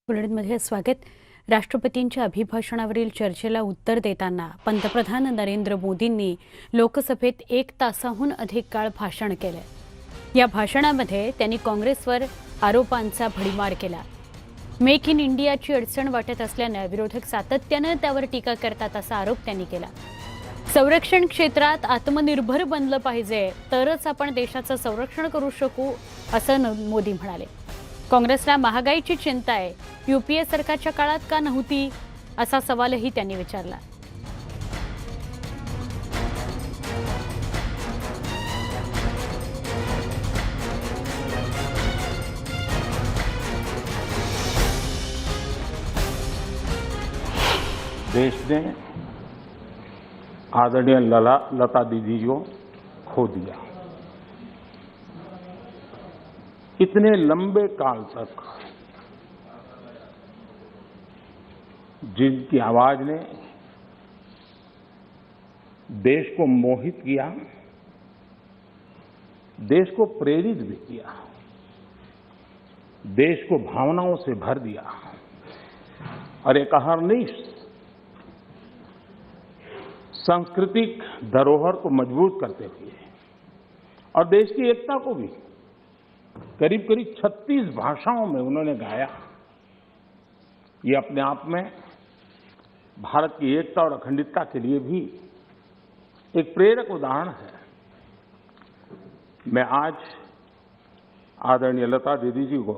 बुलेटिनमध्ये स्वागत। राष्ट्रपतींच्या अभिभाषणावरील चर्चेला उत्तर देताना पंतप्रधान नरेंद्र मोदींनी लोकसभेत 1 तासाहून अधिक काळ भाषण केले। या भाषणामध्ये त्यांनी काँग्रेसवर आरोपांचा भडीमार केला। मेक इन इंडियाची अडचण वाटत असल्याने विरोधक सातत्याने त्यावर टीका करतात असा आरोप त्यांनी केला। संरक्षण क्षेत्रात आत्मनिर्भर बनलं पाहिजे तरच आपण देशाचं संरक्षण करू शकू असं मोदी म्हणाले। काँग्रेसला महागाईची चिंता आहे, यूपीए सरकारच्या काळात का नव्हती असा सवालही त्यांनी विचारला। देश ने आदरणीय लता दीदी को खो दिया। इतने लंबे काल तक जिनकी आवाज ने देश को मोहित किया, देश को प्रेरित भी किया, देश को भावनाओं से भर दिया और एक अहर्निश सांस्कृतिक धरोहर को मजबूत करते हुए और देश की एकता को भी करीब करीब 36 भाषाओं में उन्होंने गाया। ये अपने आप में भारत की एकता और अखंडता के लिए भी एक प्रेरक उदाहरण है। मैं आज आदरणीय लता दीदी जी को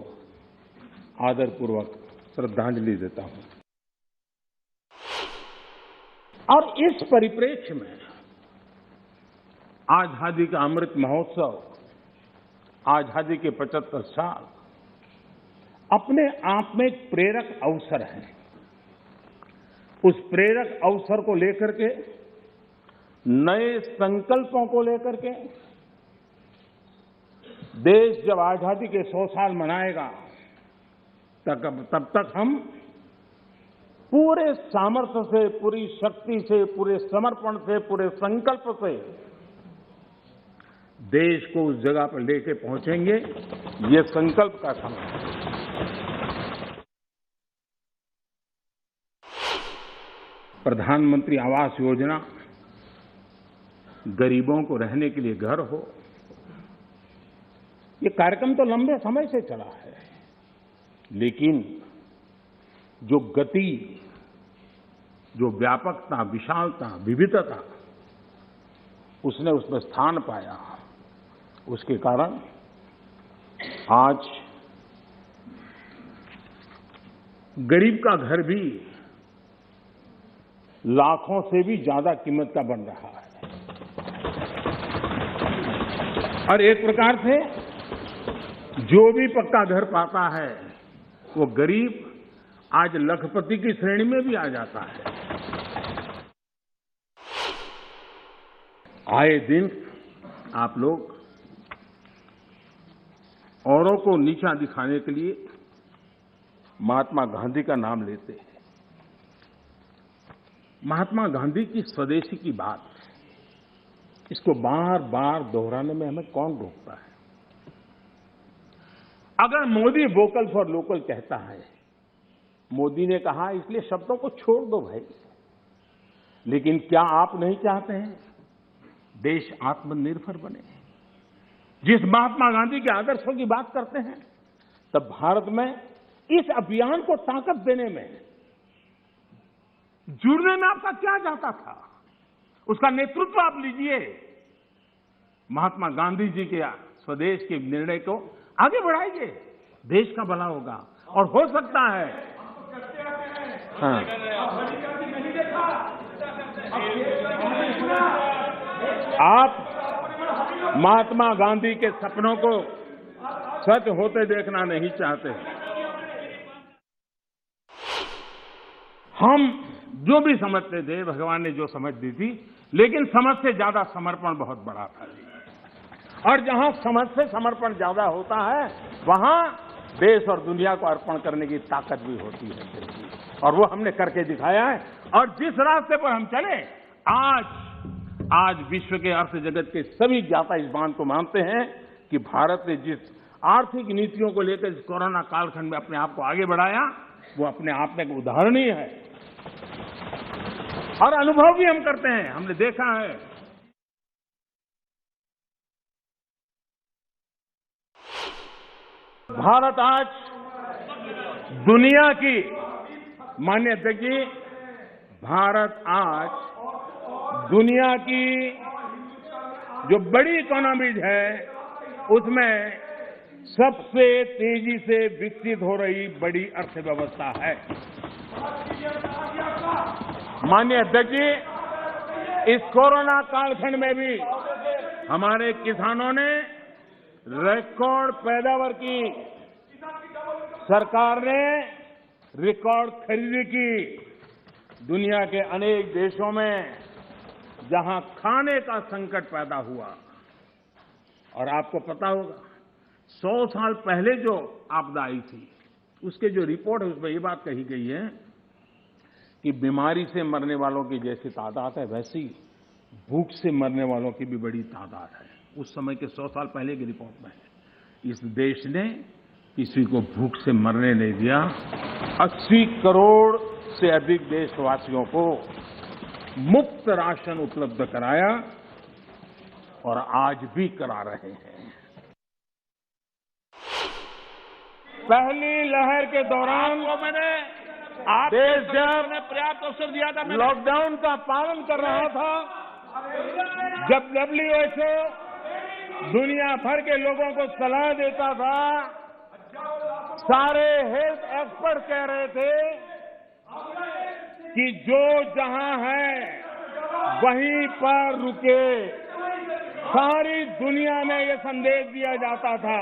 आदरपूर्वक श्रद्धांजलि देता हूं। और इस परिप्रेक्ष्य में आजादी का अमृत महोत्सव, आजादी के 75 साल अपने आप में एक प्रेरक अवसर है। उस प्रेरक अवसर को लेकर के, नए संकल्पों को लेकर के देश जब आजादी के 100 साल मनाएगा तब तक हम पूरे सामर्थ्य से, पूरी शक्ति से, पूरे समर्पण से, पूरे संकल्प से देश को उस जगह पर लेके पहुंचेंगे। ये संकल्प का समय है। प्रधानमंत्री आवास योजना, गरीबों को रहने के लिए घर हो, ये कार्यक्रम तो लंबे समय से चला है, लेकिन जो गति, जो व्यापकता, विशालता, विविधता उसने उसमें स्थान पाया, उसके कारण आज गरीब का घर भी लाखों से भी ज्यादा कीमत का बन रहा है। और एक प्रकार से जो भी पक्का घर पाता है वो गरीब आज लखपति की श्रेणी में भी आ जाता है। आए दिन आप लोग औरों को नीचा दिखाने के लिए महात्मा गांधी का नाम लेते हैं। महात्मा गांधी की स्वदेशी की बात, इसको बार बार दोहराने में हमें कौन रोकता है? अगर मोदी वोकल फॉर लोकल कहता है, मोदी ने कहा इसलिए शब्दों को छोड़ दो भाई, लेकिन क्या आप नहीं चाहते हैं देश आत्मनिर्भर बने? जिस महात्मा गांधी के आदर्शों की बात करते हैं, तब भारत में इस अभियान को ताकत देने में, जुड़ने में आपका क्या जाता था? उसका नेतृत्व आप लीजिए। महात्मा गांधी जी के स्वदेश के निर्णय को आगे बढ़ाइए, देश का भला होगा। और हो सकता है आप महात्मा गांधी के सपनों को सच होते देखना नहीं चाहते। हम जो भी समझते थे, भगवान ने जो समझ दी थी, लेकिन समझ से ज्यादा समर्पण बहुत बड़ा था। और जहां समझ से समर्पण ज्यादा होता है, वहां देश और दुनिया को अर्पण करने की ताकत भी होती है, और वो हमने करके दिखाया है। और जिस रास्ते पर हम चले, आज विश्व के अर्थ जगत के सभी ज्ञाता इस बात को मानते हैं कि भारत ने जिस आर्थिक नीतियों को लेकर इस कोरोना कालखंड में अपने आप को आगे बढ़ाया, वो अपने आप में एक उदाहरण ही है और अनुभव भी हम करते हैं, हमने देखा है। भारत आज दुनिया की, माननीय अध्यक्ष जी, भारत आज दुनिया की जो बड़ी इकोनॉमीज है उसमें सबसे तेजी से विकसित हो रही बड़ी अर्थव्यवस्था है। माननीय अध्यक्ष जी, इस कोरोना कालखंड में भी हमारे किसानों ने रिकॉर्ड पैदावार की, सरकार ने रिकॉर्ड खरीदी की। दुनिया के अनेक देशों में जहां खाने का संकट पैदा हुआ, और आपको पता होगा 100 साल पहले जो आपदा आई थी उसके जो रिपोर्ट है उसमें ये बात कही गई है कि बीमारी से मरने वालों की जैसी तादाद है वैसी भूख से मरने वालों की भी बड़ी तादाद है। उस समय के 100 साल पहले की रिपोर्ट में है। इस देश ने किसी को भूख से मरने नहीं दिया। 80 करोड़ से अधिक देशवासियों को मुफ्त राशन उपलब्ध कराया और आज भी करा रहे हैं। पहली लहर के दौरान देश जब पर्याप्त अवसर दिया था, लॉकडाउन का पालन कर रहा था, जब WHO दुनिया भर के लोगों को सलाह देता था, सारे हेल्थ एक्सपर्ट कह रहे थे कि जो जहां है वहीं पर रुके। सारी दुनिया में ये संदेश दिया जाता था,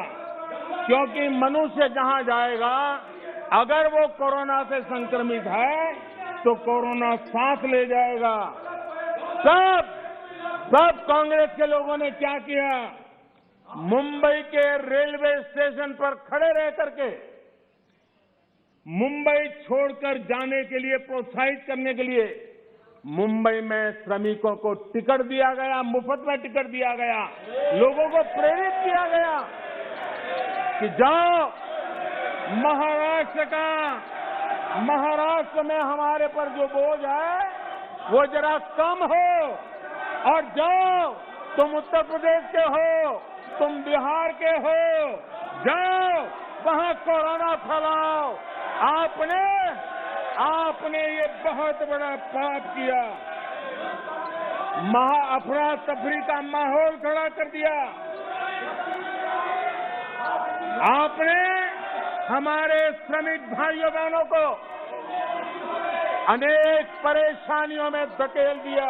क्योंकि मनुष्य जहां जाएगा, अगर वो कोरोना से संक्रमित है तो कोरोना सांस ले जाएगा। सब कांग्रेस के लोगों ने क्या किया, मुंबई के रेलवे स्टेशन पर खड़े रह करके मुंबई छोड़कर जाने के लिए प्रोत्साहित करने के लिए मुंबई में श्रमिकों को टिकट दिया गया, मुफ्त में टिकट दिया गया, लोगों को प्रेरित किया गया कि जाओ महाराष्ट्र में हमारे पर जो बोझ है वो जरा कम हो, और जाओ तुम उत्तर प्रदेश के हो, तुम बिहार के हो, जाओ वहां कोरोना फैलाओ। आपने ये बहुत बड़ा पाप किया, अफरा तफरी का माहौल खड़ा कर दिया। आपने हमारे श्रमिक भाइयों बहनों को अनेक परेशानियों में धकेल दिया।